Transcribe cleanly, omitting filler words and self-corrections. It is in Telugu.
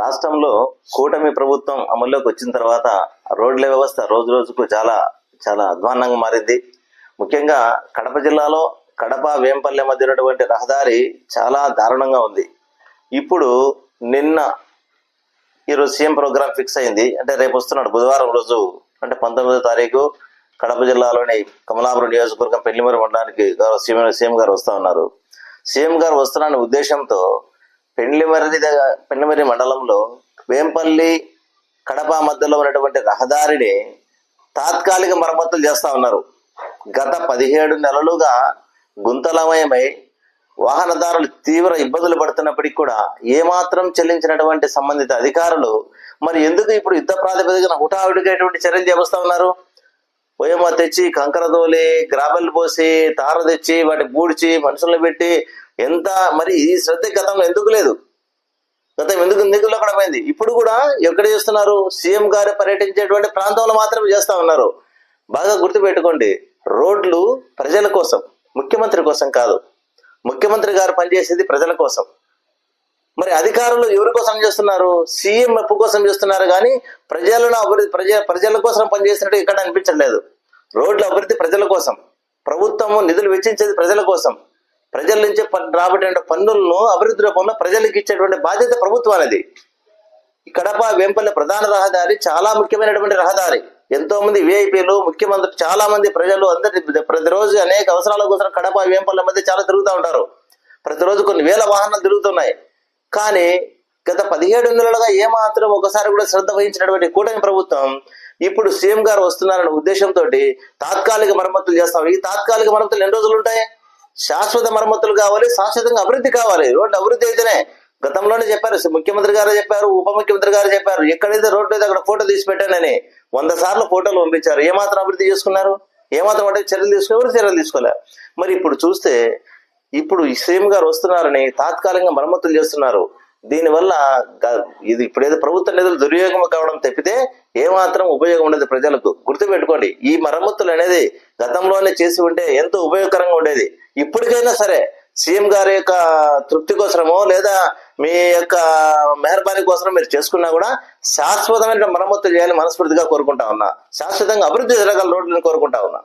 రాష్ట్రంలో కూటమి ప్రభుత్వం అమల్లోకి వచ్చిన తర్వాత రోడ్ల వ్యవస్థ రోజు రోజుకు చాలా చాలా అధ్వాన్నంగా మారింది. ముఖ్యంగా కడప జిల్లాలో కడప వేంపల్లె మధ్య ఉన్నటువంటి రహదారి చాలా దారుణంగా ఉంది. ఇప్పుడు ఈరోజు సీఎం ప్రోగ్రామ్ ఫిక్స్ అయింది. అంటే రేపు వస్తున్నాడు బుధవారం రోజు, అంటే 19వ తారీఖు కడప జిల్లాలోని కమలాపురం నియోజకవర్గం పెళ్లిమరి మండలానికి సీఎం గారు వస్తా ఉన్నారు. సీఎం గారు వస్తున్న ఉద్దేశంతో పెళ్లిమరి మండలంలో వేంపల్లి కడప మధ్యలో ఉన్నటువంటి రహదారిని తాత్కాలిక మరమ్మతులు చేస్తా ఉన్నారు. గత 17 నెలలుగా గుంతలమయమై వాహనదారులు తీవ్ర ఇబ్బందులు పడుతున్నప్పటికీ కూడా ఏమాత్రం చెల్లించినటువంటి సంబంధిత అధికారులు మరి ఎందుకు ఇప్పుడు యుద్ధ ప్రాతిపదికన హుటాహుటిగా చర్యలు చేపస్తా ఉన్నారు? ఓయమ్మ తెచ్చి కంకర తోలి గ్రాబెల్ పోసి తార తెచ్చి వాటి పూడ్చి మనుషులను పెట్టి ఎంత మరి ఈ శ్రద్ధ గతంలో ఎందుకు లేదు? గతం ఎందుకు నిధుల్లో కూడా పోయింది. ఇప్పుడు కూడా ఎక్కడ చేస్తున్నారు? సీఎం గారు పర్యటించేటువంటి ప్రాంతంలో మాత్రమే చేస్తా ఉన్నారు. బాగా గుర్తుపెట్టుకోండి, రోడ్లు ప్రజల కోసం, ముఖ్యమంత్రి కోసం కాదు. ముఖ్యమంత్రి గారు పనిచేసేది ప్రజల కోసం. మరి అధికారులు ఎవరి కోసం చేస్తున్నారు? సీఎం మెప్పు కోసం చేస్తున్నారు కానీ ప్రజలను అభివృద్ధి ప్రజల కోసం పనిచేసినట్టు ఇక్కడ అనిపించట్లేదు. రోడ్ల అభివృద్ధి ప్రజల కోసం, ప్రభుత్వము నిధులు వెచ్చించేది ప్రజల కోసం. ప్రజల నుంచి రాబట్టే పన్నులను అభివృద్ధి రూపంలో ప్రజలకు ఇచ్చేటువంటి బాధ్యత ప్రభుత్వానికి. కడప వేంపల్లి ప్రధాన రహదారి చాలా ముఖ్యమైనటువంటి రహదారి. ఎంతో మంది విఐపీలు, ముఖ్యమంత్రి, చాలా మంది ప్రజలు అందరి ప్రతిరోజు అనేక అవసరాల కోసం కడప వేంపల్లి మధ్య చాలా తిరుగుతూ ఉంటారు. ప్రతిరోజు కొన్ని వేల వాహనాలు తిరుగుతున్నాయి. కానీ గత 17 నెలలుగా ఏమాత్రం ఒకసారి కూడా శ్రద్ధ వహించినటువంటి కూటమి ప్రభుత్వం ఇప్పుడు సీఎం గారు వస్తున్నారన్న ఉద్దేశంతో తాత్కాలిక మరమ్మతులు చేస్తాం. ఈ తాత్కాలిక మరమ్మతులు ఎన్ని రోజులు ఉంటాయి? శాశ్వత మరమ్మతులు కావాలి, శాశ్వతంగా అభివృద్ధి కావాలి. రోడ్డు అభివృద్ధి అయితేనే, గతంలోనే చెప్పారు, ముఖ్యమంత్రి గారు చెప్పారు, ఉప ముఖ్యమంత్రి గారు చెప్పారు, ఎక్కడైతే రోడ్డు అయితే అక్కడ ఫోటో తీసి పెట్టానని 100 సార్లు ఫోటోలు పంపించారు. ఏమాత్రం అభివృద్ధి చేసుకున్నారు? ఏమాత్రం అంటే చర్యలు తీసుకోలే. మరి ఇప్పుడు చూస్తే ఇప్పుడు సీఎం గారు వస్తున్నారని తాత్కాలికంగా మరమ్మతులు చేస్తున్నారు. దీనివల్ల ఇది ఇప్పుడేదో ప్రభుత్వ నిధులు దుర్యోగం కావడం తప్పితే ఏమాత్రం ఉపయోగం ఉండదు ప్రజలకు. గుర్తుపెట్టుకోండి, ఈ మరమ్మతులు అనేది గతంలోనే చేసి ఉంటే ఎంతో ఉపయోగకరంగా ఉండేది. ఇప్పటికైనా సరే సీఎం గారి యొక్క తృప్తి కోసమో లేదా మీ యొక్క మెహర్బానీ కోసం మీరు చేసుకున్నా కూడా శాశ్వతమైన మరమ్మతులు చేయాలని మనస్ఫూర్తిగా కోరుకుంటా ఉన్నా. శాశ్వతంగా అభివృద్ధి జరగాల రోడ్లను కోరుకుంటా ఉన్నా.